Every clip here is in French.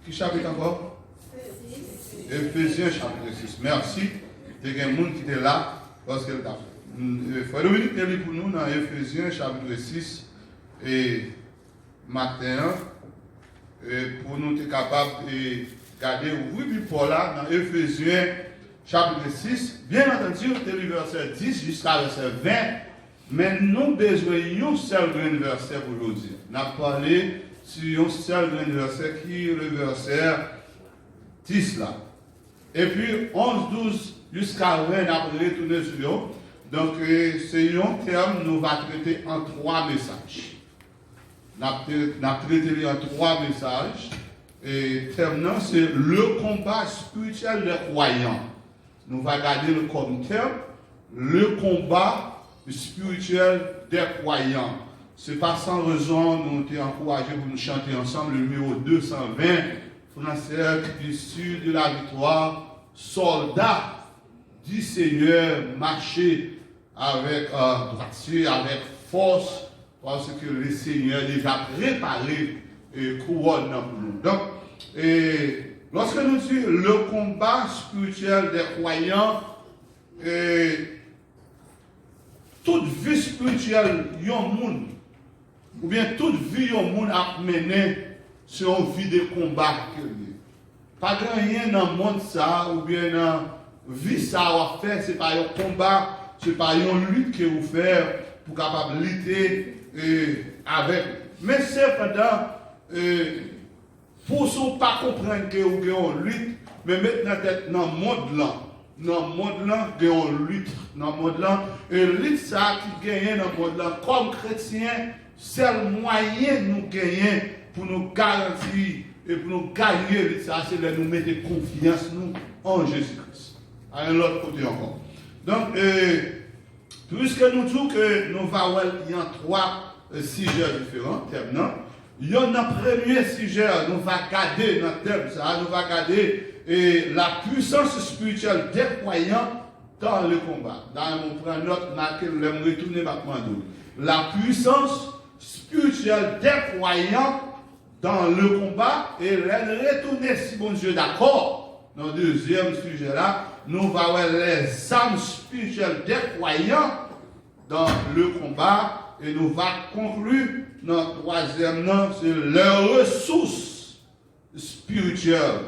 Qui chapitre encore? Éphésiens chapitre 6. Merci. Il y a des gens qui étaient là parce que Frère Dominique est pour nous dans Éphésiens chapitre 6 et matin pour nous être capables de garder oui Paul là dans Éphésiens chapitre 6. Bien entendu, c'est le verset 10 jusqu'à verset 20. Mais nous besoin d'un seul verset pour aujourd'hui. Nous avons parlé sur un seul verset qui est le verset 10 là. Et puis 11, 12 jusqu'à 20, nous avons retourné sur eux. Donc, c'est un terme nous va traiter en 3 messages. Nous avons traité en 3 messages. Et le terme, c'est le combat spirituel des croyants. Nous allons garder le comme terme, le combat spirituel des croyants. Ce n'est pas sans raison, nous t'ai encouragé pour nous chanter ensemble le numéro 220, français issu de la victoire, soldat du Seigneur, marcher avec droiture, avec force, parce que le Seigneur déjà préparé et couronne pour nous. Donc, lorsque nous disons le combat spirituel des croyants, toute vie spirituelle, ou bien toute vie, a mené sur une vie de combat. Pas rien dans le monde, ça, ou bien dans la vie, ça, à faire, ce n'est pas un combat, ce n'est pas une lutte que vous faites pour capable lutter avec. Mais cependant, pour ne pas comprendre que vous avez une lutte, mais maintenant, dans le monde là, dans le monde là, il y a une lutte. Dans le monde là, et lutte ça qui gagne dans le monde là, comme chrétiens, c'est le moyen nous gagner pour nous garantir et pour nous gagner, ça c'est de nous mettre confiance nous en Jésus-Christ. À un autre côté encore. Donc, puisque nous disons que nous allons il y a 3 sujets différents, il y a un premier sujet, nous allons garder dans le thème, ça, nous allons garder la puissance spirituelle des croyants dans le combat. Dans mon prend note, marqué, je vais retourner maintenant. La puissance spirituelle des croyants dans le combat et retourner, si bon Dieu d'accord, dans le deuxième sujet là, nous allons voir les âmes spirituelles des croyants dans le combat et nous allons conclure dans le troisième nom, c'est les ressources spirituelles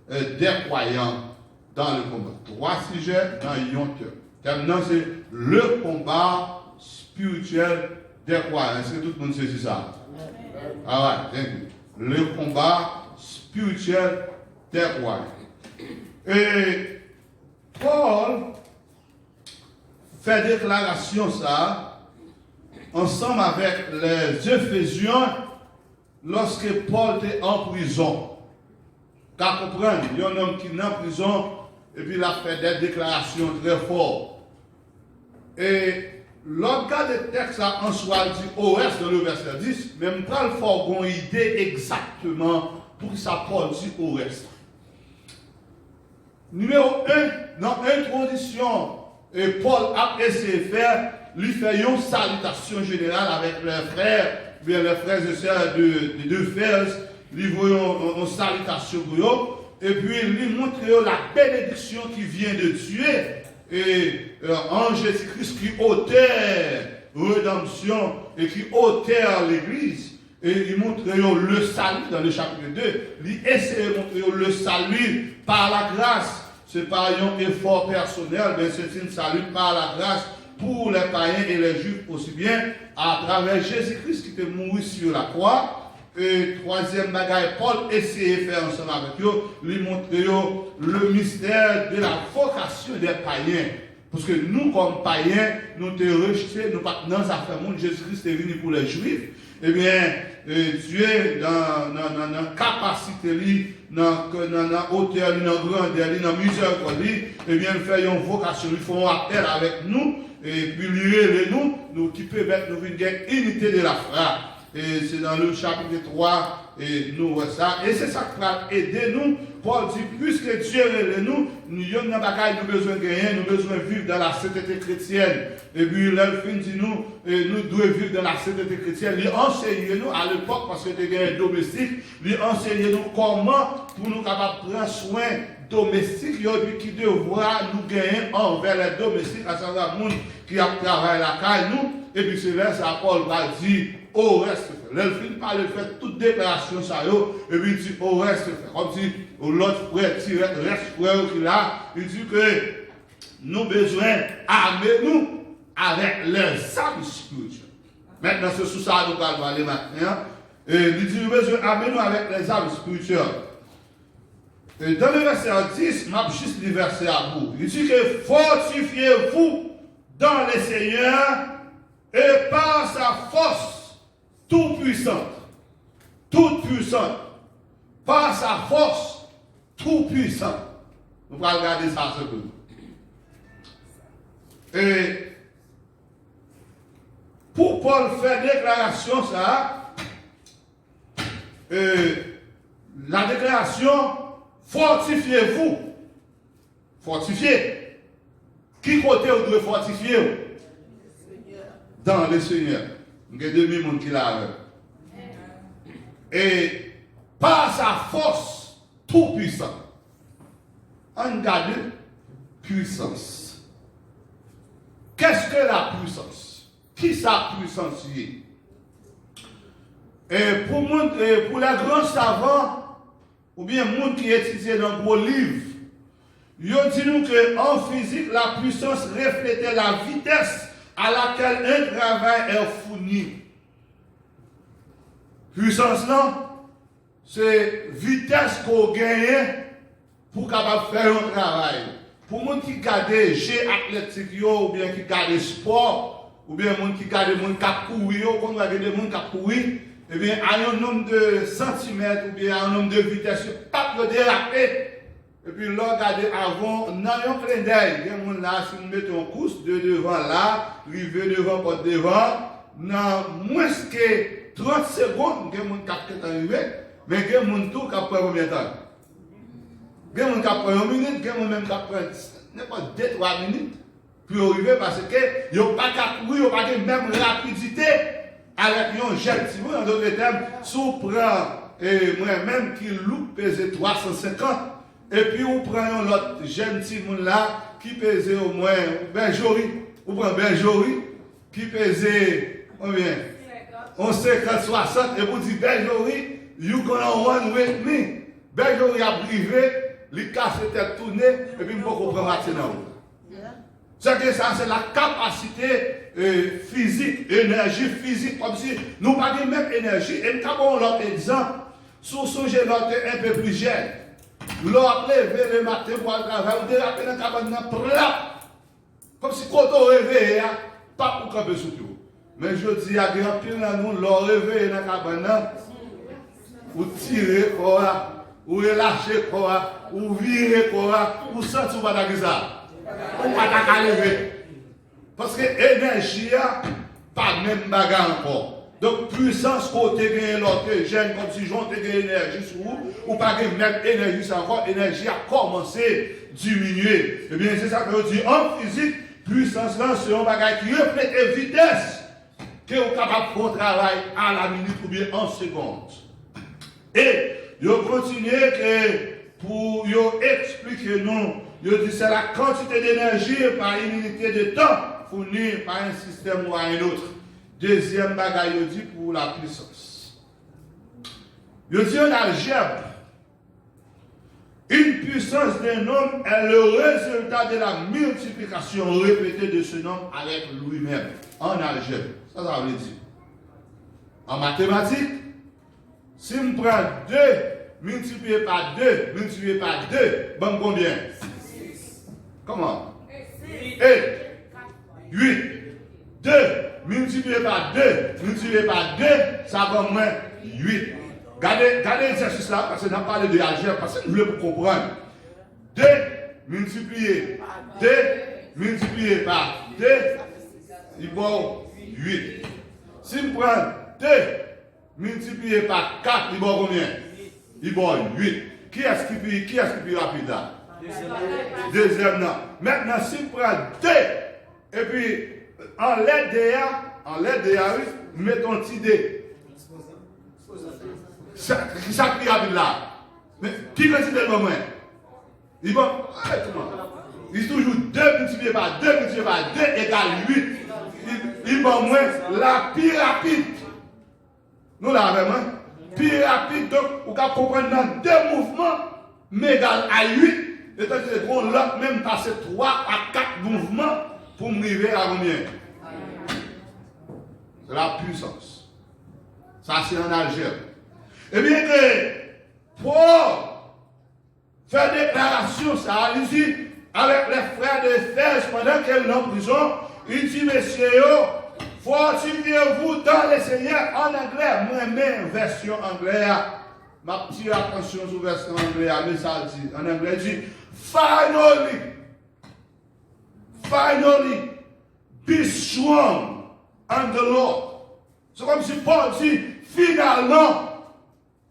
des croyants dans le combat. 3 sujets dans un thème. Maintenant, c'est le combat spirituel des croyants. Est-ce que tout le monde sait ça? Ah ouais, le combat spirituel des croyants. Et Paul fait déclaration ça ensemble avec les Éphésiens lorsque Paul était en prison. Car comprendre, il y a un homme qui est en prison et puis il a fait des déclarations très fortes. Et l'autre cas de texte en soi dit au reste dans le verset 10, même pas le fort une idée exactement pour que ça Paul dit au reste. Numéro 1, dans l'introduction, et Paul a essayé de faire, lui fait une salutation générale avec les frères, bien les frères et sœurs de deux frères, lui voyons une salutation pour eux, et puis lui montre la bénédiction qui vient de Dieu, et en Jésus-Christ qui auteur rédemption et qui auteur l'église. Et il montre le salut dans le chapitre 2. Il essaie de montrer le salut par la grâce. Ce n'est pas un effort personnel, mais c'est un salut par la grâce pour les païens et les juifs aussi bien, à travers Jésus-Christ qui était mort sur la croix. Et troisième bagaille, Paul essayait de faire ensemble avec eux, lui montrer le mystère de la vocation des païens. Parce que nous, comme païens, nous te rejetés, nous pas dans sa famille, Jésus-Christ est venu pour les juifs. Eh bien, Dieu, dans la capacité, dans la hauteur, dans la grandeur, dans la miséricorde, eh bien, il fait une vocation, il faut un appel avec nous, et puis lui nous qui peut mettre nous une unité de la foi. et c'est dans le chapitre 3, et nous voyons ça. Et c'est ça qui va aider nous. Paul dit, puisque Dieu est nous, nous avons besoin de gagner, nous avons besoin de vivre dans la sainteté chrétienne. Et puis, l'elfin dit nous devons vivre dans la sainteté chrétienne. Il enseigne nous à l'époque, parce que tu es domestique, il enseigne nous comment pour nous capables de prendre soin domestique, qui devra nous gagner envers les domestiques, à savoir les gens qui a travaillé la caille nous. Et puis c'est là, ça Paul va dire, au reste, l'elfin parle de faire toute déclaration, ça et puis il dit, au reste, comme si l'autre frère, reste frère qui là, il dit que nous avons besoin d'armer nous avec les âmes spirituelles. Maintenant, c'est sous ça que nous allons aller maintenant. Et il dit, nous avons besoin d'armer nous avec les âmes spirituelles. Et dans le verset 10, je vais juste le verset à vous. Il dit que fortifiez-vous dans le Seigneur et par sa force toute puissante, par sa force toute puissante. Nous allons regarder ça ce peu. Et pour Paul faire déclaration, ça, la déclaration, fortifiez-vous. Fortifiez. Qui côté vous devez fortifier? Dans le Seigneur. Il y a 2000 personnes qui l'ont. Et par sa force tout puissant. On garde puissance. Qu'est-ce que la puissance? Qui sa puissance est? Et pour les grands savants, ou bien les gens qui étudient dans vos livres, ils disent nous qu'en physique, la puissance reflétait la vitesse à laquelle un travail est fourni. Puissance là, c'est vitesse qu'on gagne pour capable faire un travail. Pour les gens qui gardent jeux athlétiques ou bien qui gardent sport, ou bien les gens qui gardent les gens qui courir, quand on regarde les gens qui courir, eh bien, à un nombre de centimètres ou bien à un nombre de vitesses, pas de déraper. Et puis là, regardez avant, dans un clin d'œil, il y a un là, si nous mettons course de devant là, rivé devant, porte devant, dans moins que 30 secondes, il y a un qui est arrivé, mais il y a un tout qui a pris combien de temps? Il y a un qui a pris 1 minute, il y a un même qui a pris 2-3 minutes, puis arriver parce que il n'y a pas qu'à courir, il n'y a pas de même rapidité avec un jet. Si vous, dans d'autres termes, si vous prenez moi-même qui loupe pesait 350, et puis on prend l'autre jeune petit monde là qui pesait au moins Benjori, on prend Benjori qui pesait combien? On 50, 60, et vous dites Benjori, you gonna run with me. Benjori a privé, il casse tête tournée, et puis on comprend maintenant. C'est que ça, c'est la capacité physique, énergie physique, comme si nous n'avons pas de même énergie. Et quand on l'autre exemple, sous son l'autre un peu plus jeune. L'autre levé le matin pour le travail, on dérape dans la cabane, comme si quand on réveille, pas pour camper sur tout. Mais je dis à grand pile dans nous, l'on réveille dans la cabane, ou tirer quoi, ou relâcher quoi, ou virer quoi, ou sentir pas ça. On va pas lever. Parce que l'énergie n'a pas même bagarre encore. Donc, puissance côté gagne l'autre jeune, comme si j'en ai l'énergie sur vous, ou pas de même énergie, c'est encore, l'énergie a commencé à diminuer. Eh bien, c'est ça que je dis, en physique, puissance là, c'est un bagage qui reflète la vitesse que vous êtes capable de faire un travail à la minute ou bien en seconde. Et, je continue pour expliquer nous, je dis c'est la quantité d'énergie par une unité de temps fournie par un système ou un autre. Deuxième bagage, je dis pour la puissance. Je dis en algèbre, une puissance d'un homme est le résultat de la multiplication répétée de ce nombre avec lui-même. En algèbre, ça veut dire. En mathématiques, si je prends 2 multiplié par 2, multiplié par 2, bon combien? 6. Comment? 8. 8. 2 multiplié par 2, multiplié par 2, ça va moins 8. Regardez l'exercice là, parce que nous avons parlé de algèbre, parce que nous voulons comprendre. 2 multiplié par 2, il vaut 8. Si je prends 2 multiplié par 4, il vaut combien? Il vaut 8. Qui est-ce qui est plus rapide là? Deuxième, non. Maintenant, si on prend 2, et puis en l'aide de oui, mettons un petit dé. Ça plus rapide là. Mais qui veut dire le moment? Il va, il est toujours 2 multiplié par 2 multiplié par 2 égale 8. Il va moins la plus rapide. Nous l'avons, hein? Plus rapide, donc, vous pouvez comprendre dans 2 mouvements, mais égal à 8. Et donc, on l'a même passé 3 à 4 mouvements pour me arriver à combien? C'est la puissance. Ça, c'est en algèbre. Eh bien que, pour faire déclaration, ça a ici, avec les frères d'Éphèse, pendant qu'elle est en prison, il dit, messieurs, fortifiez-vous dans le Seigneur. En anglais, moi-même, version anglaise, ma petite attention sur la version anglaise, mais ça dit, en anglais, il dit, finally, be strong in the Lord. C'est comme si Paul dit, finalement,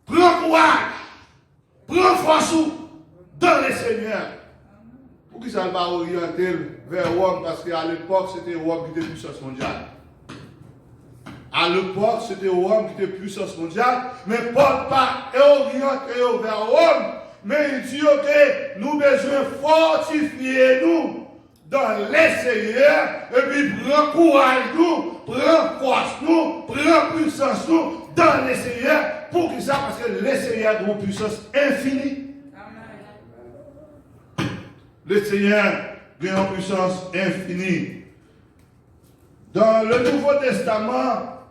prends courage, prends force dans le Seigneur. Pour qui ça ne va pas orienter vers Rome? Parce qu'à l'époque, c'était Rome qui était puissance mondiale. À l'époque, c'était Rome qui était puissance mondiale. Mais Paul pas orienté vers Rome. Mais il dit que nous besoin fortifier nous dans les Seigneurs. Et puis prends courage nous, prends force nous, prends puissance nous dans les Seigneurs. Pour qui ça? Parce que les Seigneurs ont une puissance infinie. Le Seigneur a une puissance infinie. Dans le Nouveau Testament,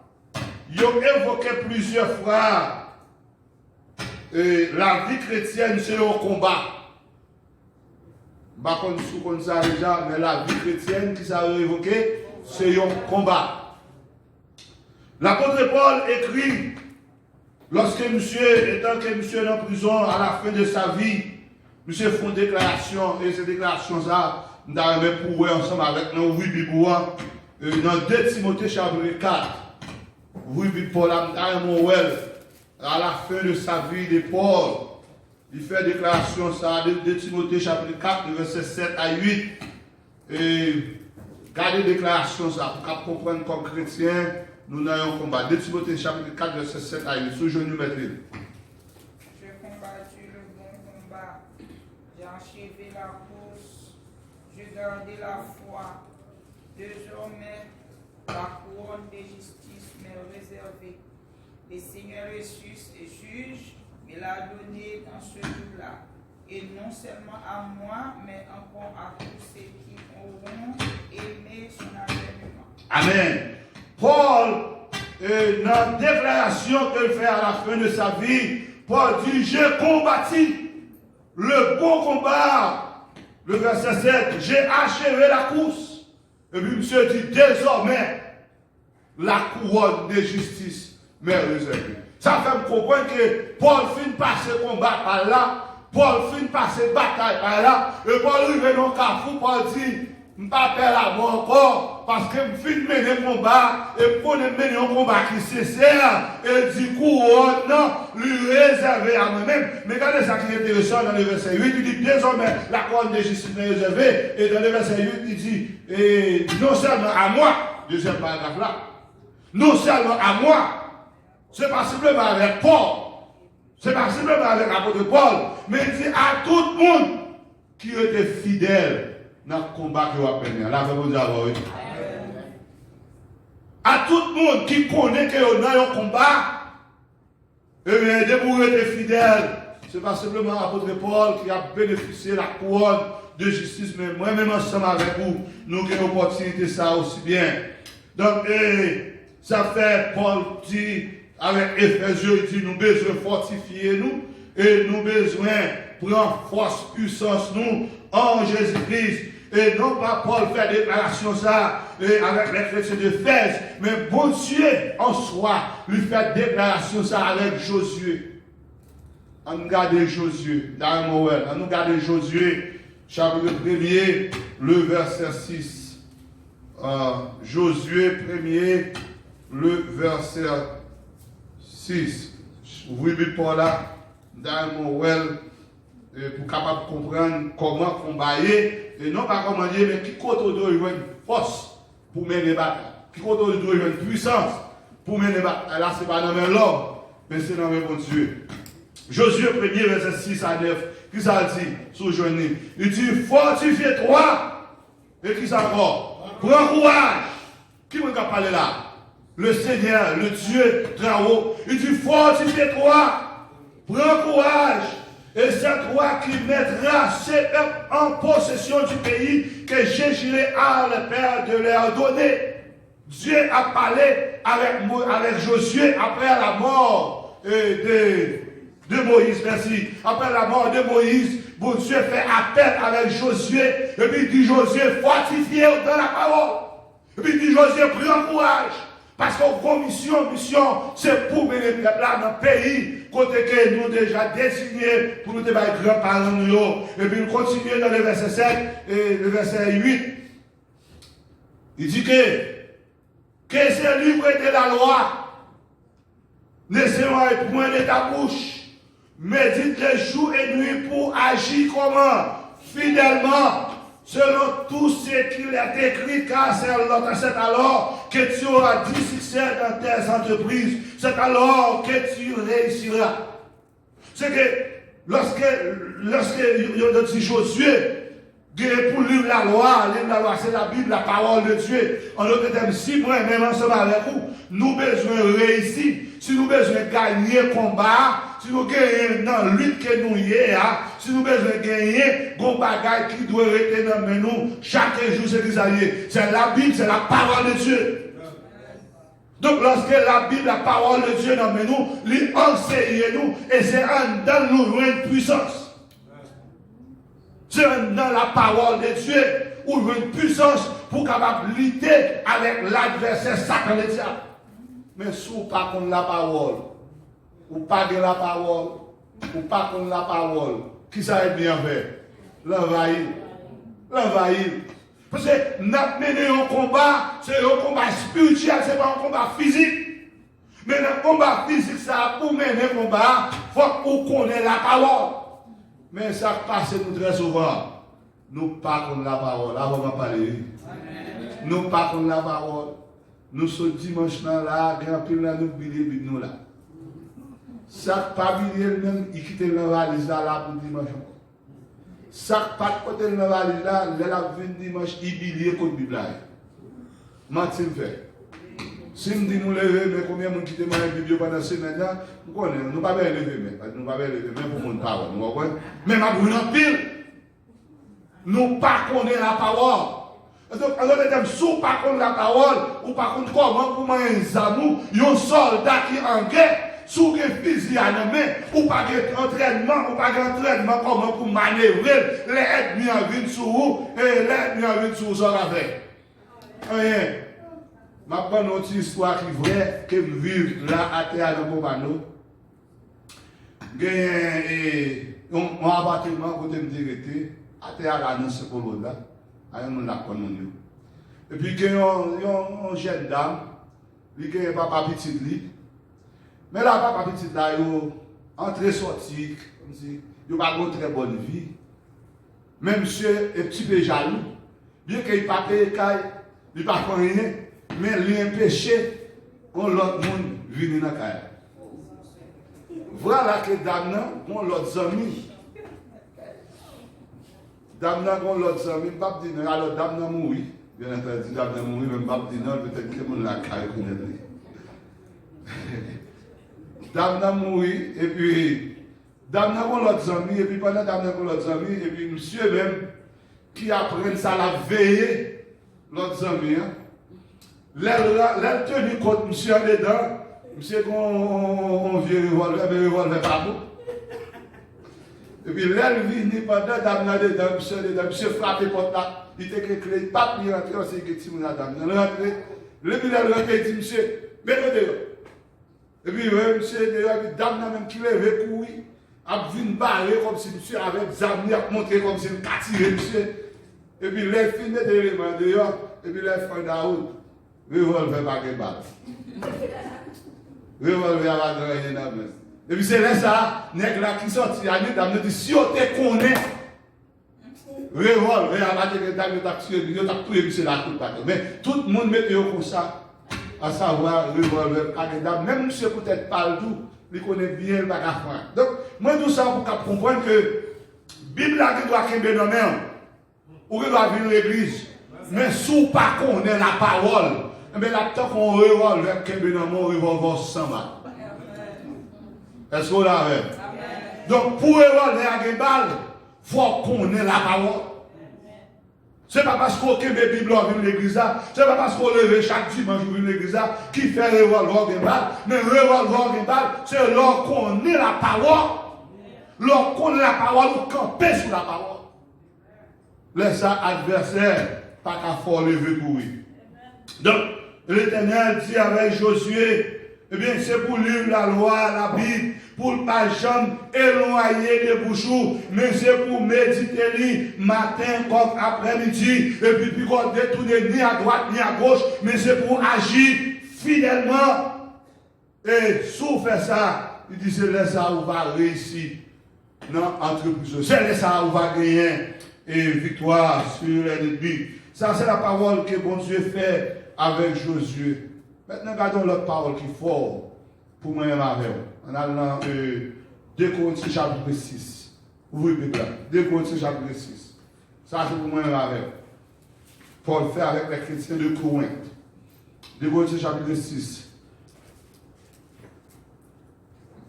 il a évoqué plusieurs fois la vie chrétienne, c'est un combat. Je ne sais pas si ça déjà, mais la vie chrétienne qui s'est évoquée, c'est un combat. L'apôtre Paul écrit, lorsque monsieur est en prison à la fin de sa vie, monsieur fait une déclaration, et cette déclaration, ça, nous avons pour ensemble avec nous, oui, Bibouan, dans 2 Timothée chapitre 4. Oui, Paul a à la fin de sa vie de Paul, il fait déclaration, ça, de Timothée chapitre 4, verset 7 à 8. Et gardez déclaration, ça, pour comprendre comme chrétien, nous avons un combat. 2 Timothée chapitre 4, verset 7 à 8. Sous nous mettre. J'ai combattu le bon combat, j'ai achevé la course, j'ai gardé la foi. Désormais, la couronne de justice m'est réservée. Le Seigneur est juste et juge, me l'a donné dans ce jour-là. Et non seulement à moi, mais encore à tous ceux qui auront aimé son avènement. Amen. Paul, dans la déclaration qu'il fait à la fin de sa vie, Paul dit, j'ai combattu le bon combat. Le verset 7, j'ai achevé la course. Et puis monsieur dit, désormais, la couronne de justice m'est réservée. Ça fait me comprendre que Paul finit par ce combat par là, Paul finit par cette bataille par là, et Paul arrive dans le carrefour, Paul dit, je ne pas faire la mort encore, parce que je finis de mener le combat, et pour mener un combat qui est sincère, et du coup, non, lui réservé à moi-même. Mais regardez ça qui est intéressant dans le verset 8, il dit, désormais, la couronne de justice m'est réservée, et dans le verset 8, il dit, et non seulement à moi, deuxième paragraphe là, non seulement à moi, c'est pas simplement avec Paul, c'est pas simplement avec l'apôtre Paul, mais il dit à tout le monde qui était fidèle dans le combat que vous appelez. Là, vous avez vu. À tout le monde qui connaît que vous dans un combat, eh bien, dès que vous êtes fidèle, ce n'est pas simplement l'apôtre Paul qui a bénéficié de la couronne de justice, mais moi-même ensemble avec vous, nous avons l'opportunité ça aussi bien. Donc, ça fait, Paul dit, avec Éphésiens, il dit, nous besoin fortifier nous, et nous besoin prendre force, puissance nous, en Jésus-Christ. Et non pas Paul fait déclaration ça avec les chrétiens d'Éphèse, mais bon Dieu en soi lui fait déclaration ça avec Josué. On regarde Josué, dans Moël, on regarde Josué, chapitre 1er, le verset 6. Josué 1er, le verset 6. 6. Ouvrez le pour là, dans mon well, pour capable de comprendre comment combattre, et non pas comment dire, mais qui côté doit avoir une force pour mener la bataille, qui côté doit avoir une puissance pour mener la bataille. Là, ce n'est pas dans l'homme, mais c'est dans le bon Dieu. Josué 1er, verset 6 à 9, qui ça dit sous Johnny? Il dit, fortifie-toi, et qui ça encore? Prends courage. Qui m'a parlé là? Le Seigneur, le Dieu très haut. Il dit, fortifie-toi, prends courage. Et c'est toi qui mettras ces peuples en possession du pays que j'ai juré à le Père de leur donner. Dieu a parlé avec Josué après la mort de Moïse. Merci. Après la mort de Moïse, bon Dieu fait appel avec Josué. Et puis il dit, Josué, fortifie-toi dans la parole. Et puis il dit, Josué, prends courage. Parce qu'on mission, c'est pour mener le peuple là dans le pays, côté que nous déjà désignés pour nous débattre grands-parents nous. Et puis nous continuons dans le verset 7 et le verset 8. Il dit que ce livre de la loi ne sera point de ta bouche, médite les jours et nuits pour agir comment? Fidèlement. Selon tout ce qu'il est écrit, car c'est alors que tu auras du succès dans tes entreprises. C'est alors que tu réussiras. C'est que lorsque il dit Josué, pour lire la loi, c'est la Bible, la parole de Dieu. En d'autres termes, si moi, même ensemble avec vous, nous besoin réussir, si nous besoin gagner le combat, si nous gagnons dans la lutte que nous y est, si nous besoin gagner, bon bagage qui doit rester dans nous chaque jour, c'est la Bible, c'est la parole de Dieu. Donc lorsque la Bible, la parole de Dieu dans nous, lui enseigne nous, et c'est dans nous une puissance. C'est dans la parole de Dieu où il y a une puissance pour capable lutter avec l'adversaire Satan le diable. Mais si vous pas contre la parole, ou pas de la parole, ou pas contre la parole, qui ça est bien fait? L'envahir. Parce que nous menons un combat, c'est un combat spirituel, ce n'est pas un combat physique. Mais dans le combat physique, ça, pour mener un combat, il faut qu'on connaisse la parole. Mais ça passe nous très souvent. Nous pas contre la parole. Là, on va parler. Nous pas contre la parole. Nous sommes dimanche là, grand pile là, nous billet nous là. Ça pas billet même, il quitte la valise là pour dimanche. Ça pas côté la valise là, la vient dimanche, il billet contre Bible là. Martin fait. Si nous disons nous lever, mais combien de gens qui demandent la Bible pendant la semaine là, nous connaissons, nous ne pouvons pas lever, mais nous ne pouvons pas lever, même pour mon parole, nous comprenons. Mais ma brûle en pile, nous ne connaissons pas la parole. Donc, alors, si vous ne connaissez pas la parole, ou pas contre comment pour moi un amour, un soldat qui est en guerre, sous un fusil à la main, ou pas d'entraînement, comment pour manœuvrer les ennemis en vie sur vous, et les ennemis en vie sur vous, avec. Rien. Je vais prendre une autre histoire qui est vraie, que je vis là à terre dans mon panneau. Il y a un appartement où je me dirige, à terre dans ce polo là, à un monde là. Et puis il y a une jeune dame, il y a un papa petit lit. Mais là, papa petit là, il est entré sorti, il n'a pas une très bonne vie. Même monsieur est un petit peu jaloux, bien qu'il n'a pas payé, il n'a pas fait rien. Mais il empêché qu'on l'autre monde vienne dans la caille. Voilà que dame qu'on l'autre ami. Dame qu'on l'autre ami, pas dire alors dame mourir. Bien entendu, dame mourir, même pas dire non, peut-être que mon la caille connaît. Dame mourir et puis dame qu'on l'autre ami et puis pendant dame qu'on l'autre ami et puis monsieur même qui apprend ça la veiller l'autre ami. L'aile tenu compte, monsieur en dedans, monsieur qu'on vient revolver, mais revolver pas bon. Et puis l'aile vient pendant dame dedans, monsieur frappé porte là, il était clé, pas puis rentrer, on s'est dit, mon dame, il est rentré, le puis l'aile rentré, il dit, monsieur, mettez dehors. Et puis, monsieur, dame même qui lève courir, a vu une barre comme si monsieur avait des amis à montrer comme si il tiré, monsieur. Et puis l'aile finit de l'élément dehors, et puis l'aile fait la route. Revolver pas que balle. Revolver va gagner dans le. Et puis c'est là ça, nèg là qui sorti à nous dit si on te connaît revolver va te gagner ta tuer c'est la tout pas. Mais tout le monde met comme ça à savoir revolver même si peut-être pas le tout, il connaît bien le bagage. Donc moi tout ça pour comprendre que Bible là qui doit kembe dans main ou qui doit venir l'église. Mais si vous pas connaît la parole, mais là tant qu'on revolver kembe dans mon revolver sans mal. Est-ce qu'on l'a fait? Donc, pour évoluer à Gebal, il faut connaître la parole. Ce n'est pas parce qu'on a des Bibles dans l'église, ce n'est pas parce qu'on lève chaque dimanche dans l'église qui fait revolver à Gebal, mais revolver à Gebal, c'est lorsqu'on connaît la parole, lorsqu'on connaît la parole, on camper sur la parole. Laisse ça, adversaire, pas qu'à faire lever pour lui. Donc, l'Éternel dit avec Josué, eh bien, c'est pour lire la loi, la Bible, pour ne pas jamais éloigner des bouchons, mais c'est pour méditer matin comme après-midi, et puis qu'on détourne ni à droite ni à gauche, mais c'est pour agir fidèlement. Et si on fait ça, il dit c'est là ça où on va réussir dans l'entreprise. C'est là ça où on va gagner et victoire sur l'ennemi. Ça, c'est la parole que bon Dieu fait avec Josué. Maintenant, regardons l'autre parole qui est forte pour moi et ma mère. On a dans 2 Corinthiens chapitre 6. Ouvrez le Bible. 2 Corinthiens chapitre 6. Ça, c'est pour moi et ma mère. Pour le faire avec les chrétiens de Corinthe. 2 Corinthiens chapitre 6.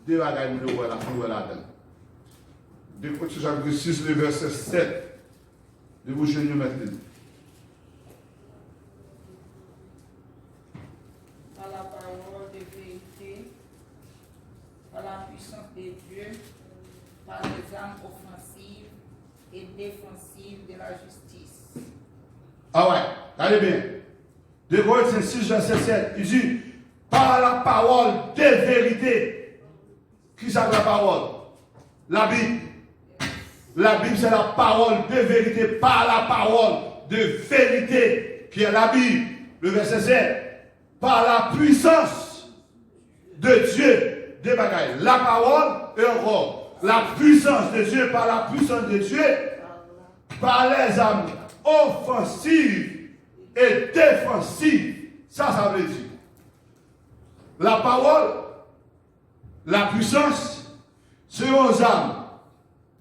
2 bagailles de la fin là-dedans. 2 Corinthiens chapitre 6, le verset 7. De vous jeûner maintenant. Par la puissance de Dieu, par les armes offensives et défensives de la justice. Ah ouais, allez bien. 2 Corinthiens 6, verset 7, il dit, par la parole de vérité. Qui ça la parole? La Bible. La Bible, c'est la parole de vérité, par la parole de vérité, qui est la Bible. Le verset 7, par la puissance de Dieu. Des bagailles. La parole et encore la puissance de Dieu, par la puissance de Dieu, par les armes offensives et défensives. Ça veut dire. La parole, la puissance, c'est aux armes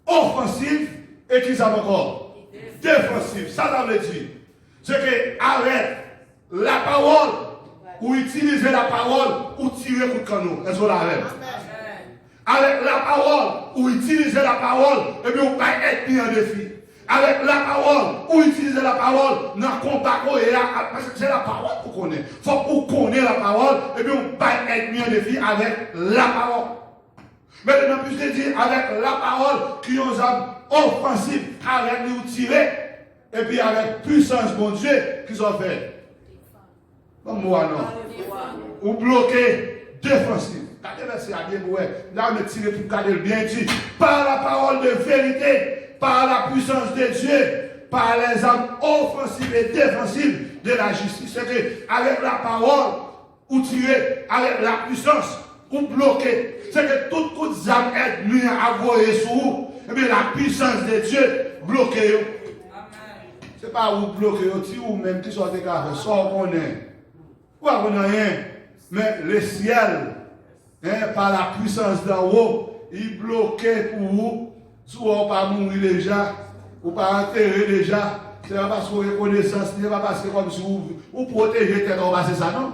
offensives et qui ça encore? Défensives. Ça veut dire. C'est qu'avec la parole, ou utiliser la parole ou tirer contre le canon. Est-ce qu'on l'a fait? Avec la parole ou utiliser la parole, et bien on va être mis en défi. Avec la parole ou utiliser la parole dans le combat, parce que c'est la parole qu'on connaît. Il faut qu'on connaisse la parole, et bien on va être mis en défi avec la parole. Maintenant, plus de dire avec la parole qui est aux âmes offensives, avec nous tirer, et puis avec puissance, mon Dieu, qu'ils ont fait. Moi non. Ou bloqué défensif. Regardez verset à bien, là on est tiré pour garder le bien dit. Par la parole de vérité, par la puissance de Dieu, par les armes offensives et défensives de la justice. C'est que avec la parole, ou tirer, avec la puissance, ou bloquer. C'est que toutes les âmes ennemies à voyer sur vous, et bien la puissance de Dieu bloque. Ce n'est pas vous bloquer, ou même qui sont des gars, sans qu'on est. Quoi, on a rien, mais le ciel, par la puissance d'en haut, il bloquait pour vous, soit on pas mourir déjà, ou pas enterrer déjà, c'est pas parce qu'on reconnaissance, ce n'est pas parce que comme si vous protégez tête, on va c'est ça, non?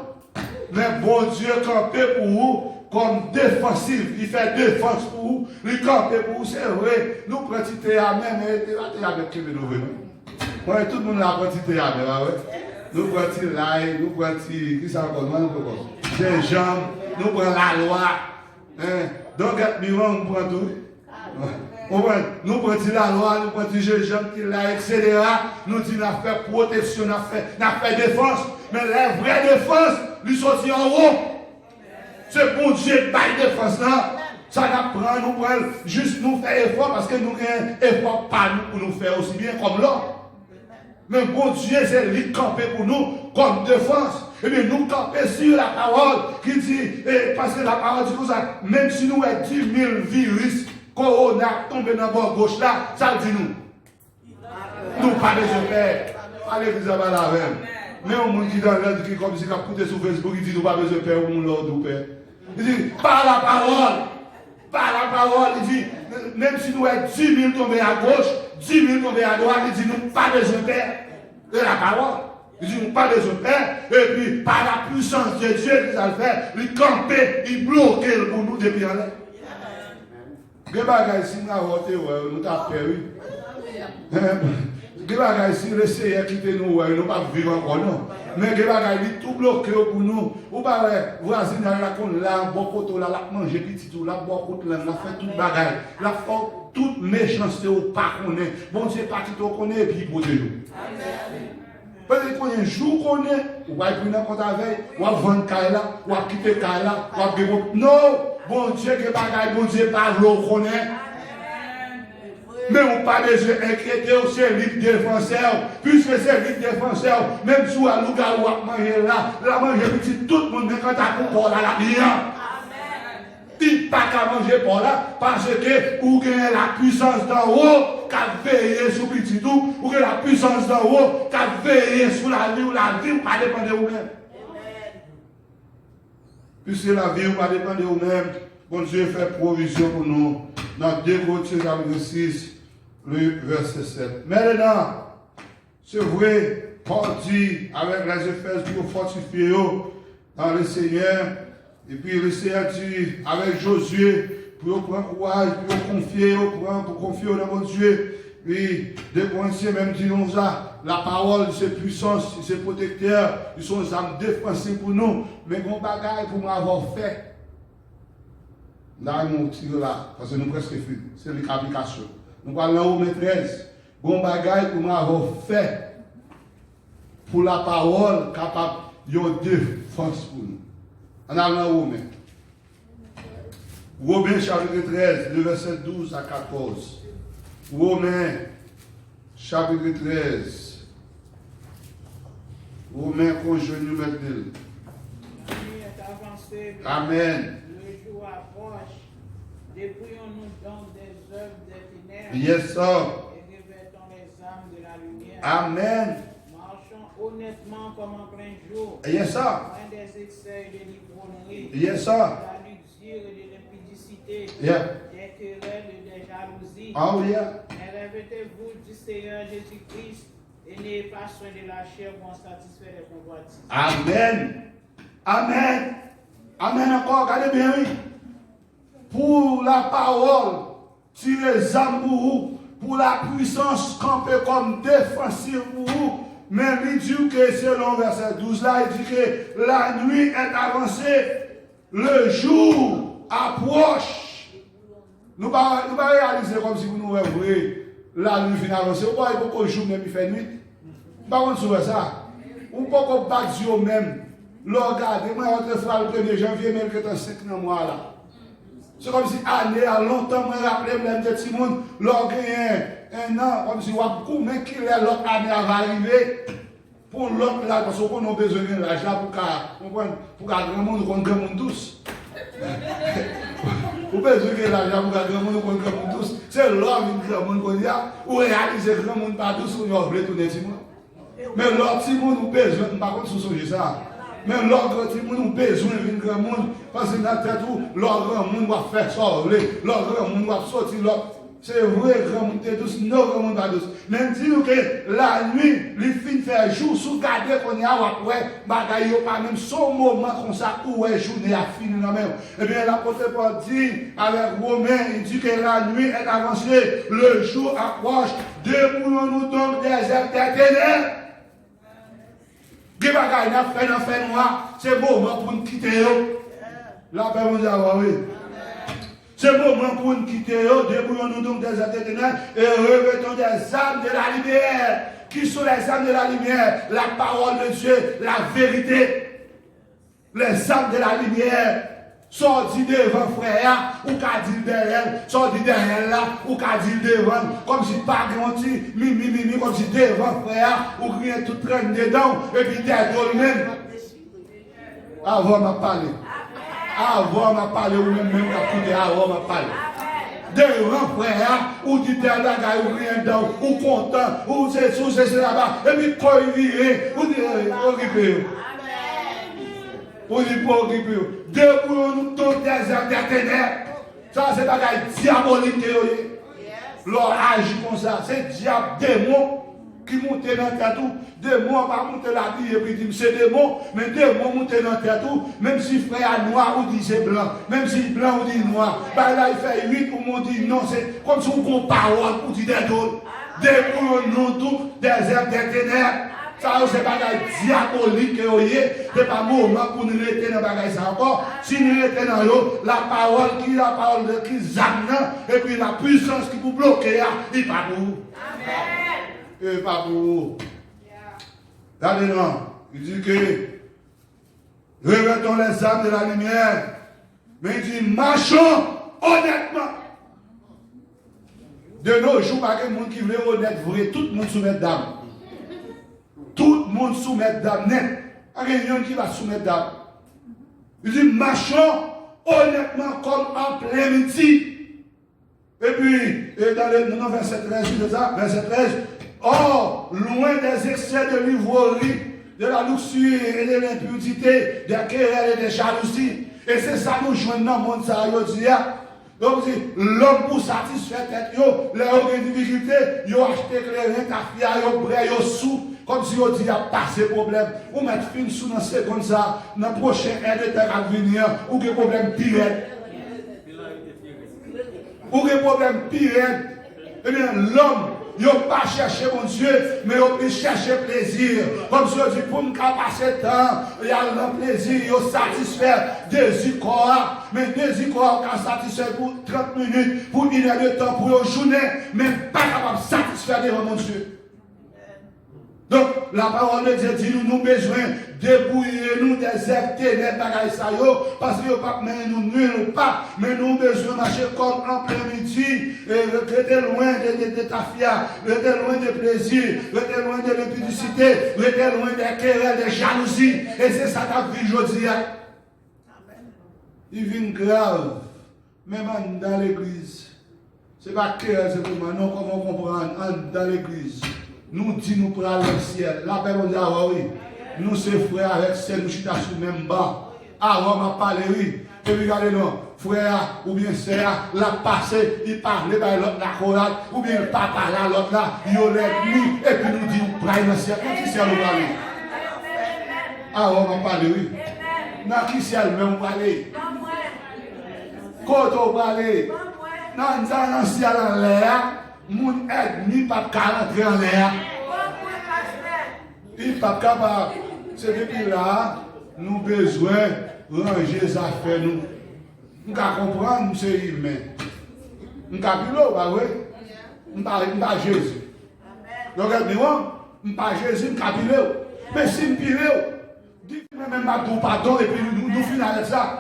Mais bon Dieu campait pour vous comme défensif, il fait défense pour vous, il campait pour vous, c'est vrai, nous prenons théâtre, mais théâtre qui veut nous venir. Tout le monde a pris théâtre, ouais. Nous prenons l'ail, nous prenons qui ça encore, nous prenons Saint-Jean, nous prenons la loi. Donc, nous prenons tout. Nous prenons la loi, nous prenons Saint-Jean, etc. Nous disons nous fait protection, nous fait défense. Mais la vraie défense, nous sortit en haut. C'est pour Dieu qui baille défense là. Ça nous prend juste nous faire effort parce que nous avons un effort pas nous pour nous faire aussi bien comme l'autre. Mais bon Dieu, c'est lui camper pour nous comme défense. Eh bien, nous camper sur la parole qui dit, parce que la parole dit comme ça, même si nous avons 10 000 virus, corona tombé dans le bord gauche là, ça dit nous. Nous pas besoin de faire. Allez, vous avez la même. Mais on me dit dans l'ordre qui comme si on a coupé sur Facebook, il dit nous pas besoin de faire ou l'ordre ou père. Il dit, par la parole. Par la parole, il dit, même si nous avons 10 000 tombés à gauche, 10 000 tombés à droite, il dit nous pas besoin de faire. De la parole. Il dit nous pas besoin de faire. Et puis, par la puissance de Dieu, il va le faire. Il camper, il bloque pour nous depuis en l'air. Des bagages ici, nous avons perdu. Des bagages ici, le Seigneur quitte nous, nous ne pas vivre encore, non. Mais des bagages, il tout bloqué pour nous. Ou pas, voisin, là, bon côté, là, manger petit tout, là, bon côté, là, fait tout bagage. Là, fait toute méchanceté au pas qu'on est. Bon Dieu, pas tout qu'on est, et puis pour nous. Peut-être qu'on est un jour qu'on est, ou va prendre un compte avec, ou va vendre Kaila, ou va quitter Kaila, ou va gagner. Non! Bon Dieu, que bagaille, bon Dieu, pas l'eau qu'on est. Mais on pas besoin d'inquiéter au service défenseur, puisque c'est service défenseur, même si on a l'ouga ou à manger là, la manger petit, tout le monde, quand on a pour là, la bien. Il pas qu'à manger pour là, parce que ou gagne la puissance d'en haut, qu'à veiller sur petit tout, ou que la puissance d'en haut, qu'à veiller sur la vie, ou pas dépendre de vous-même. Puisque la vie, ou pas dépendre de vous-même, bon Dieu fait provision pour nous. Dans 2 Corinthiens chapitre 6, le verset 7. Maintenant, c'est vrai, Paul dit avec les Éphèses pour fortifier dans le Seigneur. Et puis le Seigneur dit avec Josué pour prendre courage, pour confier, pour confier dans mon Dieu. Puis 2 Corinthiens même dit nous ça. La parole, c'est puissance, c'est protecteur, ils sont des armes défensives pour nous. Mais mon bagage pour m'avoir fait. Là, nous tirons là, parce que nous presque fini. C'est l'application. Nous parlons au maîtresse. Bon bagage pour m'avoir fait pour la parole capable de défense pour nous. En allant au Romain. Romains chapitre 13, le verset 12 à 14. Romains chapitre 13. Romains conjoint nous maintenant. Amen. Dépouillons-nous donc des œuvres des ténèbres. Yes, sir. Et revêtons les âmes de la lumière. Amen. Marchons honnêtement comme en plein jour. Yes, sir. Loin des excès et de l'ivrognerie. Yes, sir. De la luxure et de l'impudicité. Yeah. Des querelles et des jalousies. Oh, yeah. Mais revêtez-vous du Seigneur Jésus-Christ et n'ayez pas soin de la chair pour en satisfaire les convoitises. Amen. Amen. Amen encore, regardez bien, oui. Pour la parole, tirer les âmes pour vous, pour la puissance camper comme défensive pour vous. Mais il dit que selon verset 12 là, il dit que la nuit est avancée, le jour approche. Nous ne pouvons pas réaliser comme si vous nous voyez la nuit finale avancée. Vous voyez beaucoup de jours même il fait nuit. Par contre, sur ça, on peut pas battre sur même. Regardez, moi, autrefois, le 1er janvier, même que dans 5 mois là. C'est comme si année à longtemps, moi, rappelez moi de petit monde, l'on gagne un an, comme si on a combien qu'il est l'autre année à arriver. Pour l'autre là, parce qu'on a besoin de l'argent pour qu'un grand monde qu'on grand monde tous. Vous avez besoin de l'argent pour qu'un grand monde qu'on grand monde tous. C'est l'homme qui grand monde qu'on y a, ou réaliser grand monde pas tous, on a oublié tout le monde. Mais l'autre petit monde, nous besoin, par contre, sous ça. Mais l'autre petit monde, nous besoin d'un grand monde, parce que dans la tête, l'autre grand monde va faire ça, l'autre grand monde va sortir l'autre. C'est vrai, grand monde est douce, non, grand monde pas douce. Mais dis-nous que la nuit, les filles fait jour, sous garder qu'on y a, ouais, bagaille, pas même son moment comme ça, où est journée à finir dans même. Eh bien, l'apôtre Paul dit, avec Romain, il dit que la nuit est avancée, le jour approche, dépouillons-nous donc des œuvres des ténèbres. Des bagailles n'a fait dans fait noir, c'est bon moment pour nous quitter. La paix vous a oui. C'est bon moment pour nous quitter. Débrouillons-nous donc des âmes des ténèbres et revêtons des âmes de la lumière. Qui sont les âmes de la lumière? La parole de Dieu, la vérité. Les âmes de la lumière. Sorti devant frère, ou qu'a dit derrière, sorti derrière là, ou qu'a dit devant, comme si pas grandi, mimi, comme si devant frère, ou rien tout traîne dedans, et puis derrière lui-même. Avant m'a parlé. Avant m'a parlé ou même écouté avant m'a parlé. Des grands frères, ou dit des bagages, ou rien dedans, ou content, ou c'est là-bas, et puis quand il vient, ou dit occupé. Ou dit pas occupé. Débrouillons-nous tous des âmes des ténèbres. Ça c'est bagages diabolique. L'on agit comme ça, c'est diable, démon qui monte dans la tête, démon va monter la vie et puis dit c'est démon, mais démon monte dans la tête, même si frère noir ou dit c'est blanc, même si blanc ou dit noir, bah là il fait 8 ou on dit non, c'est comme si on compte parole pour dire des d'autres. Démon nous tous des êtres des ténèbres. Ça c'est pas des diabolique c'est pas moment pour nous rester dans bagage ça encore. Si nous restons dans l'eau, la parole qui zamna et puis la puissance qui vous bloque, il pas pour vous. Amen. Il pas pour vous. Regardez non, il dit que revêtons les âmes de la lumière, mais il dit marchons honnêtement. De nos jours, pas que monde qui veut honnête vrai, tout le monde soumet d'âme. Tout le monde soumet d'âme net. Il y a quelqu'un qui va soumettre d'âme. Il dit marchons honnêtement comme en plein midi. Et puis, dans le verset 13, c'est ça, verset 13. Or, loin des excès de l'ivoirie, de la luxure et de l'impudicité, des querelles et des jalousies. Et c'est ça nous joignons dans le monde, ça dit. Donc, l'homme pour satisfaire tête, les autres difficultés, ils ont acheté les café, ils ont bré, ils ont sous. Comme si on dit, il n'y a pas de problème. Ou mettre fin sous dans ce comme ça, dans le prochain aide à venir, ou que problème pire. Ou que problème pire. Eh bien, l'homme, il n'a pas cherché mon Dieu, mais il a cherché plaisir. Comme si on dit, pour me passer le temps, il y a le plaisir, il a satisfait désir corps. Mais désir corps, quand satisfait pour 30 minutes, pour 1 heure de temps, pour une journée, mais pas capable de satisfaire devant mon Dieu. Donc, la parole de Dieu dit, nous avons besoin de débrouiller-nous des êtres ténèbres, parce que nous ne nullons pas, mais nous avons besoin de marcher comme en plein midi, et rester loin de ta fia, rester loin des plaisirs, rester loin de l'impudicité, rester loin des querelles, des jalousies, et c'est ça ta vie aujourd'hui. Il vient grave, même dans l'église. Ce n'est pas querelle, c'est comment, non, comment comprendre, dans l'église. Nous disons nous pour aller au ciel. La paix, on dit, ah oui. Nous, c'est frère avec celle, nous sommes sur le même banc. Ah, on m'a parlé, oui. Et puis, regardez, non, frère ou bien sœur, la passé, il parlait dans l'autre, la chorale, ou bien le papa là, l'autre là, il y a l'ennemi, et puis nous disons, pour aller au ciel. Dans qui ciel nous parle? Ah, on m'a parlé, oui. Dans qui ciel même on parle? Quand on parle? Dans le ciel en l'air. Mon ennemi pas rentrer en l'air. Il n'est pas capable. C'est depuis là, nous avons besoin de ranger les affaires. Nous comprendre, c'est humain. Nous avons bah oui. Nous pas Jésus. Donc, nous ne pas Jésus, nous avons mais si nous pile, même pas tout pardon et puis nous finissons avec ça.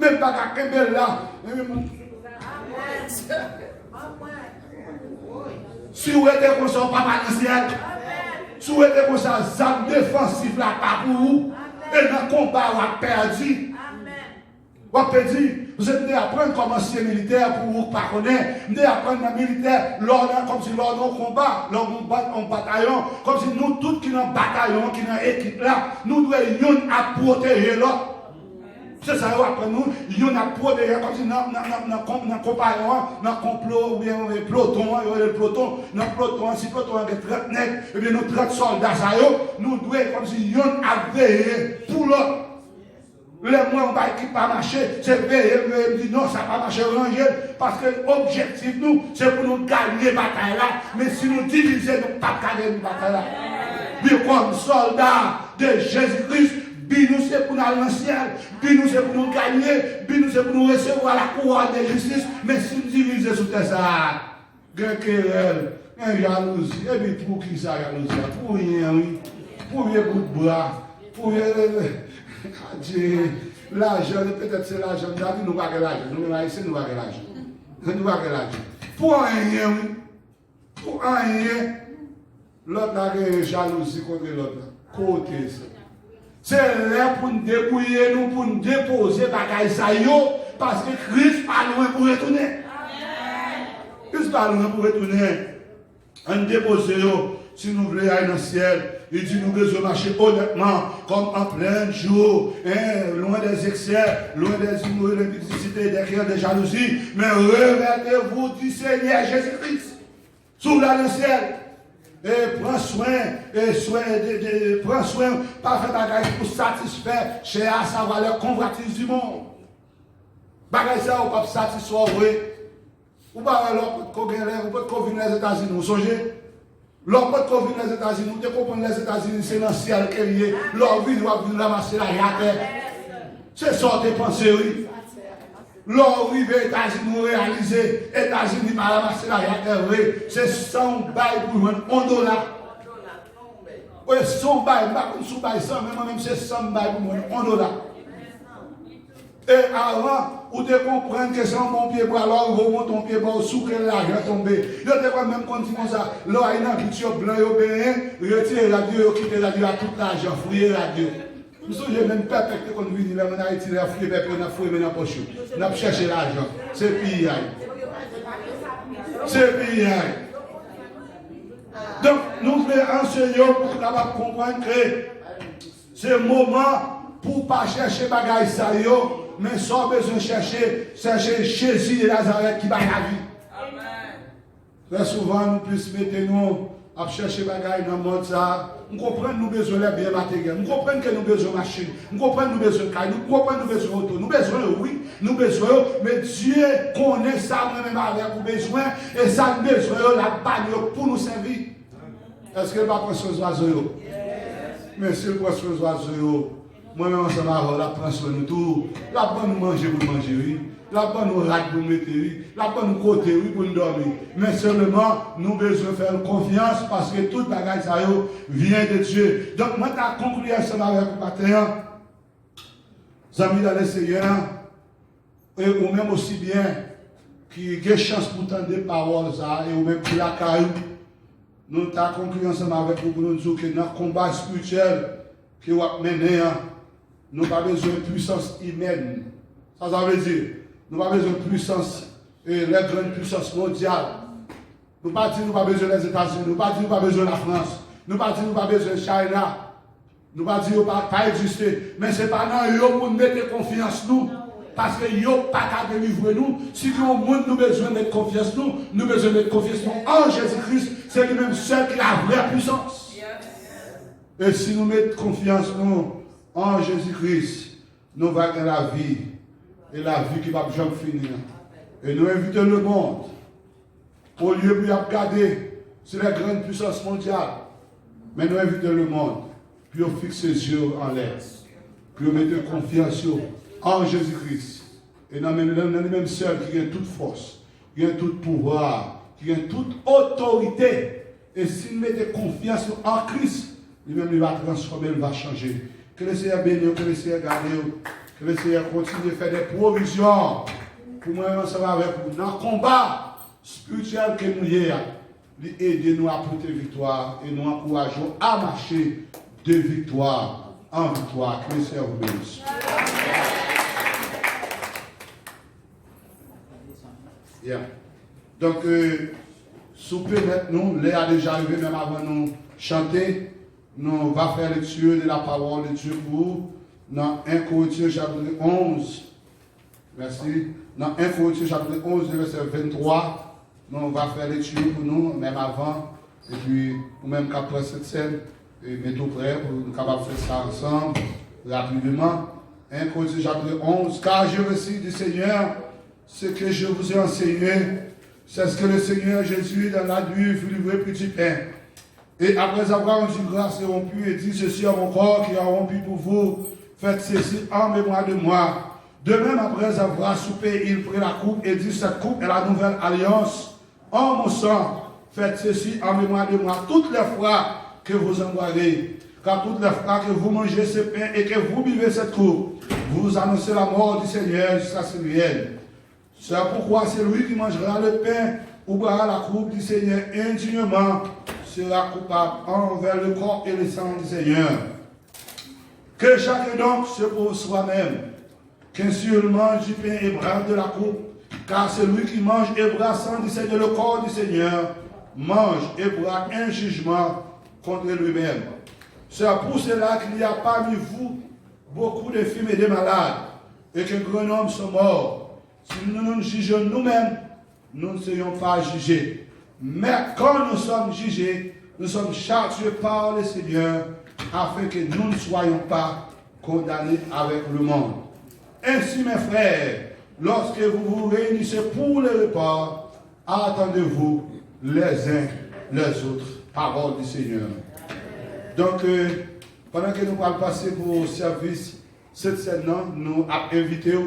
Même pas qu'à là. Si vous êtes comme ça, papa dans le ciel, si vous êtes comme ça, zam défensif là, pas pour vous, et dans le combat, vous avez perdu. Vous avez perdu. Vous êtes venu apprendre comment c'est militaire pour vous pas connaître. Vous êtes apprendre dans le militaire, comme si lors d'un combat, lors d'un bataillon, comme si nous tous qui dans le bataillon, qui dans l'équipe là, nous devons à protéger l'autre. C'est ça, après nous, il y en a protégé comme si dans le compagnon, dans le complot, ou bien le peloton, dans le peloton, si le peloton est 30 nègres, et bien nous 30 soldats, nous devons comme si il y en a veillé pour l'autre. Les mois qui pas marcher, c'est veiller, me dit non, ça va pas marcher, ranger, parce que l'objectif, nous, c'est pour nous gagner la bataille là, mais si nous divisons, nous ne pas gagner la bataille là. Bien comme soldats de Jésus-Christ, nous c'est pour nous aller dans le ciel, nous c'est pour nous gagner, nous c'est pour nous recevoir la couronne de justice, mais si nous divisons sur terre ça, une querelle, une jalousie, et puis pour qui ça jalousie? Pour rien, oui, pour rien bout de bras, pour rien, l'argent, peut-être c'est l'argent, nous n'avons pas l'argent, nous n'avons pas l'argent, nous n'avons pas l'argent, pour rien, oui, pour rien, l'autre a une jalousie contre l'autre, côté ça. C'est là pour nous débrouiller, nous, pour nous déposer bagaille ça parce que Christ pas loin pour retourner. Christ pas loin pour retourner. On dépose si nous voulons aller dans le ciel. Il dit nous devons marcher honnêtement, comme en plein jour, loin des excès, loin des immoralités, des cris, des jalousies, mais revêtez-vous du Seigneur Jésus-Christ. Sous le ciel. Et prends soin, pas faire bagage pour satisfaire, chez à savoir les convoitises du monde. Bagage ça, on peut satisfaire, oui. Ou pas, alors, qu'on venir les États-Unis, vous songez? L'homme peut venir les États-Unis, vous comprenez les États-Unis, c'est dans le ciel qu'il y a. L'homme doit venir ramasser la terre. C'est ça que pensez, oui. L'homme arrive aux États-Unis, réaliser, États-Unis pas ramasser la terre, oui. C'est 100 bails pour $1. Oui, 100 bails, pas comme sous bail 100, mais moi-même c'est 100 bails pour $1. Et avant, vous devez comprendre que c'est un bon pied bras, alors vous montez ton pied bras, sous que l'argent tombe. Vous devez même continuer ça. Là, il y a une habitude blanc, retirez la Dieu, quittez la Dieu à tout l'argent, fouillez la Dieu. Nous sommes même pas perfectés quand nous venons là, on a retiré la fouille, on a fouillé dans la poche. On a cherché l'argent. C'est pire. C'est pire. Donc, nous voulons enseigner pour capable comprendre que c'est le moment pour ne pas chercher bagaille ça, mais sans besoin de chercher Jésus de Nazareth qui va la vie. Amen. Très souvent, nous puissions mettre nous à chercher bagaille dans le monde. Nous comprenons nous besoin de biens matériels. Nous comprenons que nous besoin de machines. Nous comprenons nous besoin de cailles. Nous comprenons nous besoin d'auto. Nous besoin, oui. Nous besoin, mais Dieu connaît ça même avec nous besoin. Et ça nous besoin la bagne pour nous servir. Est-ce que va prendre soin des oiseaux? Mais si le prend soin des oiseaux, moi-même, ensemble avec la prend soin de tout. La bonne nous manger pour manger, oui. La bonne nous rate pour mettre, oui. La bonne nous côté, oui, pour nous dormir. Mais seulement, nous besoin faire confiance parce que toute bagage ça vient de Dieu. Donc, moi, je vais conclure ensemble avec le matin. Amis dans le Seigneur, et ou même aussi bien, qui a chance pour entendre des paroles, et ou même qui la caillou. Nous avons conclu ensemble avec vous pour nous dire que dans le combat spirituel que vous avez mené, nous n'avons pas besoin de puissance humaine. Ça veut dire, nous n'avons pas besoin de puissance, les grandes puissances mondiales. Nous n'avons pas dit nous n'avons pas besoin des États-Unis, nous n'avons pas dit nous n'avons pas besoin de la France, nous n'avons pas dit nous n'avons pas besoin de China, nous n'avons pas dit nous n'avons pas existé. Mais ce n'est pas dans eux pour nous mettre confiance nous. Parce que nous n'avons pas qu'à délivrer nous. Si nous avons besoin de mettre confiance nous, nous avons besoin de mettre confiance nous en Jésus-Christ. C'est lui-même seul qui a la vraie puissance. Et si nous mettons confiance nous en Jésus-Christ, nous allons gagner la vie. Et la vie qui va jamais finir. Et nous invitons le monde, au lieu de regarder sur les grandes puissances mondiales, mais nous invitons le monde, puis on fixe ses yeux en l'air, puis on mettre confiance en Jésus-Christ. Et dans lui-même seul qui a toute force, qui a tout pouvoir, qui a toute autorité. Et si nous mettons confiance en Christ, lui-même il va transformer, il va changer. Que le Seigneur bénisse, que le Seigneur garde, que le Seigneur continue de faire des provisions pour moi ensemble avec vous. Dans le combat spirituel que nous avons, aider nous à porter victoire et nous encourageons à marcher de victoire en victoire. Que le Seigneur vous bénisse. Yeah. Donc, souper maintenant, Léa a déjà arrivé même avant nous chanter. Nous allons faire lecture de la parole de Dieu pour vous dans 1 Corinthiens chapitre 11. Merci. Dans 1 Corinthiens chapitre 11, verset 23, nous allons faire lecture pour nous, même avant. Et puis, nous-mêmes, après cette scène, mettons prêt pour nous capables de faire ça ensemble, rapidement. 1 Corinthiens chapitre 11. Car je reçus du Seigneur ce que je vous ai enseigné, c'est ce que le Seigneur Jésus, dans la nuit, fut livré petit pain. Et après avoir rendu grâce et rompu, et dit ceci à mon corps qui a rompu pour vous, faites ceci en mémoire de moi. De même, après avoir soupé, il prit la coupe et dit cette coupe est la nouvelle alliance en mon sang. Faites ceci en mémoire de moi toutes les fois que vous en boirez. Car toutes les fois que vous mangez ce pain et que vous buvez cette coupe, vous annoncez la mort du Seigneur jusqu'à ce qu'il vienne. C'est pourquoi celui qui mangera le pain ou boira la coupe du Seigneur indignement sera coupable envers le corps et le sang du Seigneur. Que chacun donc se pour soi-même, qu'ainsi il mange du pain et brave de la coupe, car celui qui mange et boit sans discerner le corps du Seigneur, mange et boit un jugement contre lui-même. C'est pour cela qu'il n'y a parmi vous beaucoup de films et de malades, et que grands hommes sont morts. Si nous nous jugeons nous-mêmes, nous ne serions pas jugés. Mais quand nous sommes jugés, nous sommes châtiés par le Seigneur, afin que nous ne soyons pas condamnés avec le monde. Ainsi, mes frères, lorsque vous vous réunissez pour le repas, attendez-vous les uns les autres. Parole du Seigneur. Donc, pendant que nous allons passer pour le service, cette scène, nous avons invité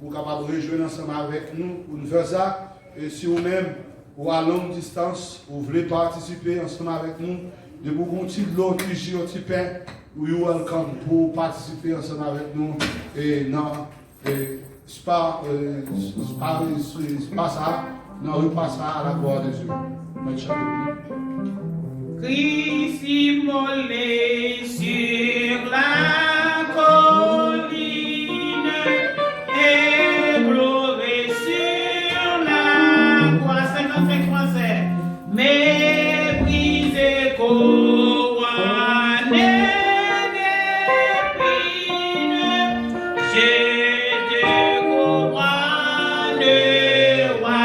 pour capable rejoindre ensemble avec nous pour nous faire ça. Et si vous-même, ou à longue distance, vous voulez participer ensemble avec nous, de vous continuer de l'eau, un petit pain, we welcome pour participer ensemble avec nous. Et non, c'est pas ça, non, on passe ça à la gloire de Dieu. Christ immolé sur la colline et gloré sur la croix. 55 français. Méprisé, couronné d'épines, j'étais couronné roi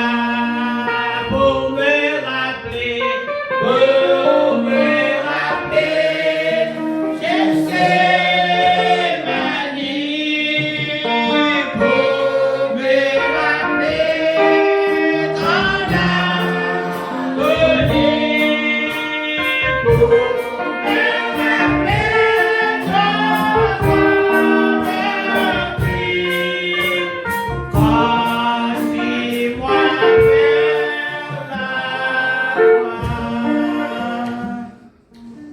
pour me rappeler.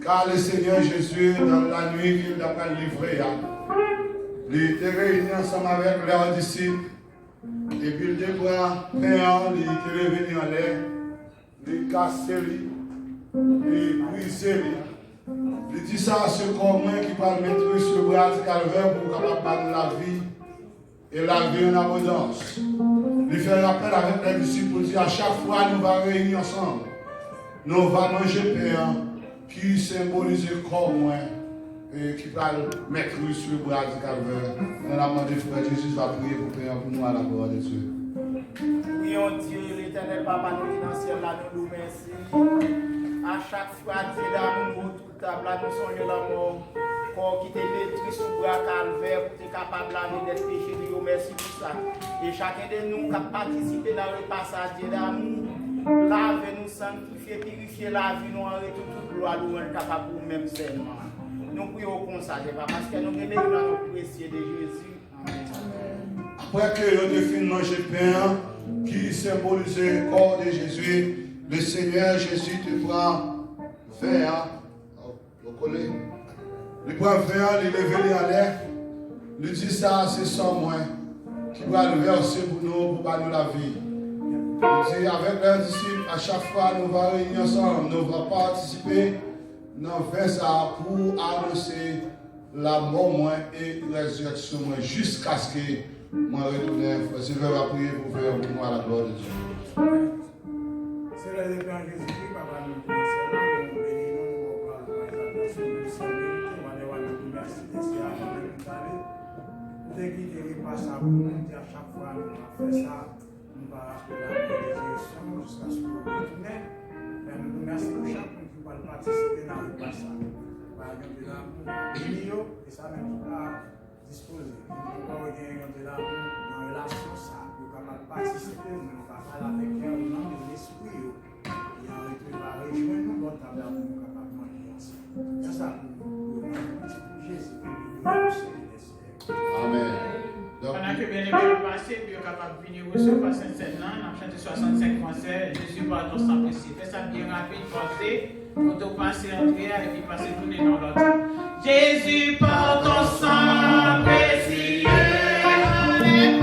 Car le Seigneur Jésus, dans la nuit qu'il a livré, il était réuni ensemble avec leurs disciples, et puis il débra, il était revenu en l'air, il cassait, il brisait. Il dit ça à ce corps qui va le mettre sur le bras du calvaire pour capable la vie et la vie en abondance. Il fait rappel avec les disciples pour dire à chaque fois nous allons réunir ensemble, nous allons manger pain qui symbolise le corps et qui va mettre sur le bras du calvaire. Dans la main de frère Jésus va prier pour pain pour nous à la gloire de Dieu. Prions Dieu, l'éternel Papa, nous dans le ciel, là, nous merci. À chaque fois, Dieu d'amour, toute table, là, nous sommes la mort. Corps qui t'est détruit sous le bras calvaire, pour être capable d'être péché, Dieu, merci pour ça. Et chacun de nous qui a participé dans le passage, Dieu d'amour, lave-nous, sanctifier, purifier la vie, nous arrêter toute loi, nous sommes capables de nous-mêmes seulement. Nous prions comme ça, parce que nous venons dans le précieux de Jésus. Après que nous définissons manger pain qui symbolise le corps de Jésus, le Seigneur Jésus te prend verre, il prend verre, il lève les en l'air, il dit ça, c'est sans moi, qui va le verser pour nous la vie. Il dit avec les disciples, à chaque fois nous allons réunir ensemble, nous allons participer, nous faisons ça pour annoncer la mort moins et la résurrection moins jusqu'à ce que moi retourne. Sylvain va prier pour faire pour moi la gloire de Dieu. C'est le Seigneur Jésus-Christ, Papa, nous bénissons, nous bénissons, merci de ce qu'il a fait. Dès qu'il passe à vous, à chaque fois nous avons fait ça, nous allons appeler la résurrection jusqu'à ce que nous retournions. Nous remercions pour chacun qui va participer dans le passage. Par exemple, et ça même pas disposé. Nous avons de l'amour dans la relation, ça, nous allons participer, nous allons parler avec eux, nous avons de l'esprit. Et en retour, va rejoindre nous, notre table, nous allons capable de manger ensemble. C'est ça pour Jésus, pour Amen. Pendant que bien aimé le passé, puis on est capable de venir recevoir 67 ans, on a chanté 65 français, Jésus pardon sans précis. Fais ça bien rapide, passez, quand on passe entrer et puis passer tourner dans l'autre. Jésus pardon sans précis. Regardez,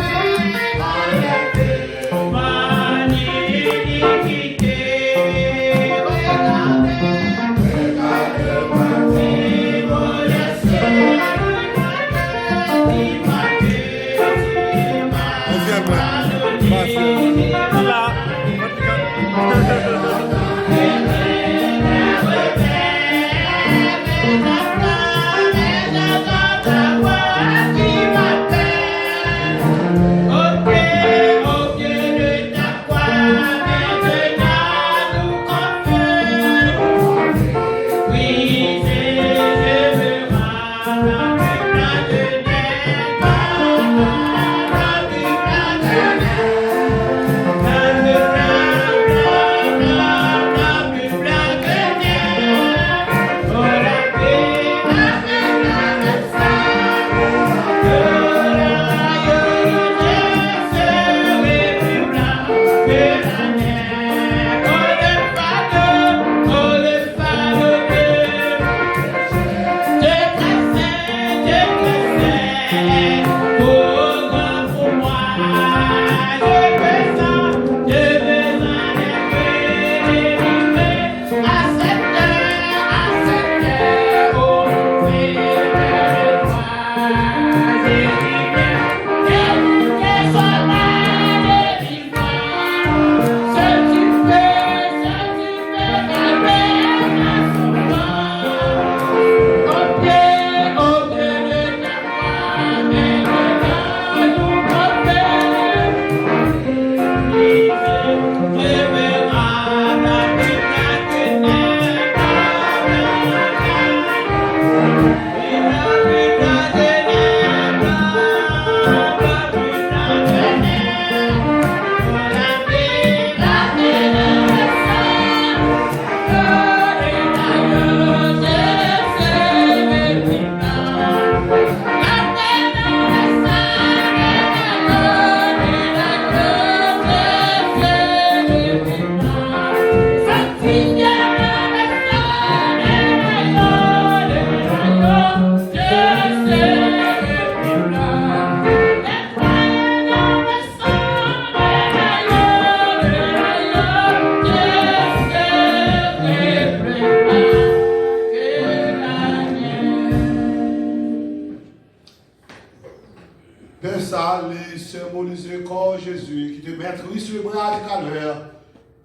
symboliser le corps de Jésus, qui te mettra sur le bras de calvaire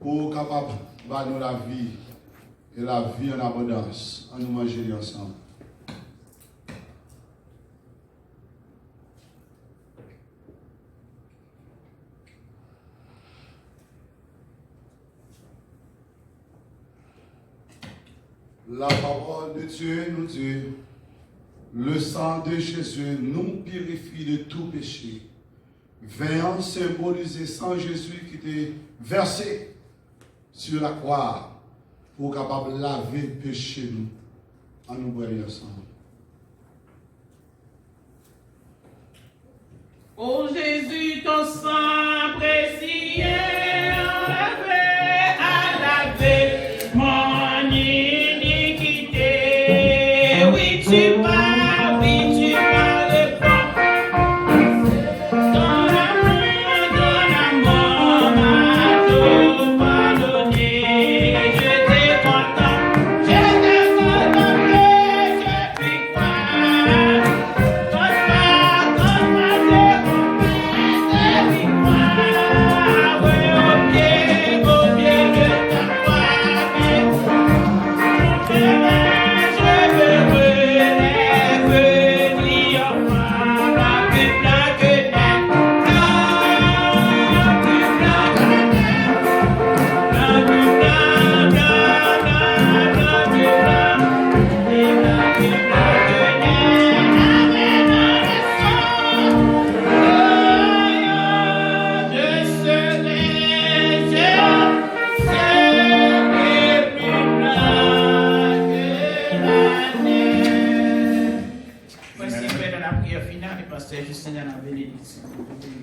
pour capable de nous la vie et la vie en abondance. On nous manger ensemble. La parole de Dieu nous dit, le sang de Jésus nous purifie de tout péché. Venant symboliser sang Jésus qui était versé sur la croix pour capable laver le péché nous. En nous voyant ensemble. Ô Jésus, ton sang précieux, à laver mon iniquité. Oui, tu parles le bon. Ton amour m'a tout pardonné. Je t'ai content, je puis croire.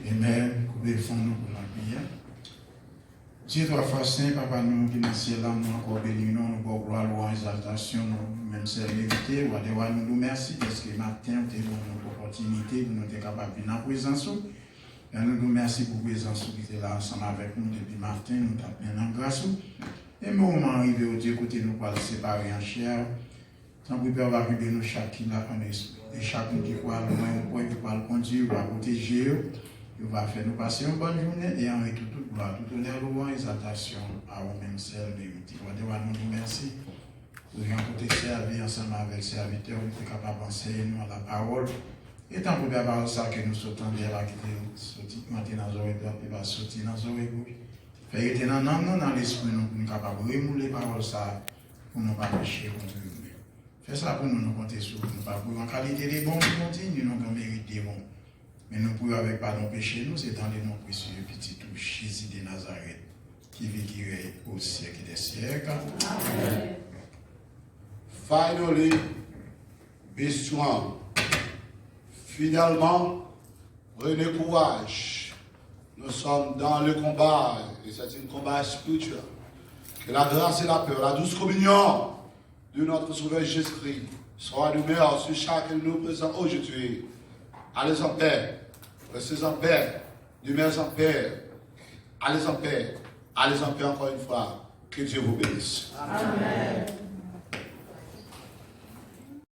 Amen. Coupez le fond nous pour la prière. Dieu trois fois saint, papa nous qui dans le ciel, nous encore bénis nous, nous gloire, louange, exaltation, nous même c'est mérité, nous nous merci parce que matin, tu nous une opportunité pour nous être capables de venir en présence. Et nous nous merci pour la présence qui était là ensemble avec nous depuis matin, nous t'appelons en grâce. Et nous moment arrivé au Dieu côté nous pour séparer en chair. Tant que Père va priver nous chacun là en esprit. Et chacun qui croit loin au point qui va le conduire, va protéger, il va faire nous passer une bonne journée et en retour toute gloire, tout honneur, louange, exaltation à vous-même seul mérité. Nous merci pour rencontrer servir ensemble avec serviteurs, nous sommes capables d'enseigner nous la parole. Et tant que Père ça que nous sautons derrière qui sortir dans nos oreilles, puis va sortir dans nos oreilles. Faire être dans l'esprit, nous sommes capables de remuer les paroles ça pour ne pas pécher contre nous. Fais ça pour nous compter sur nous, pas pour en qualité des bons, nous continuons, nous avons mérité bon. Mais nous pouvons avec pardon péché, nous, c'est dans les noms précieux, petit tout, Jésus de Nazareth, qui vit qui règne au siècle des siècles. Amen. Finally, be strong. Finalement, prenez courage. Nous sommes dans le combat, et c'est un combat spirituel. Que la grâce et la paix, la douce communion de notre Sauveur Jésus-Christ soit demeure sur chacun de nous présents aujourd'hui. Allez en paix, restez en paix, demeurez en paix, allez en paix encore une fois. Que Dieu vous bénisse. Amen.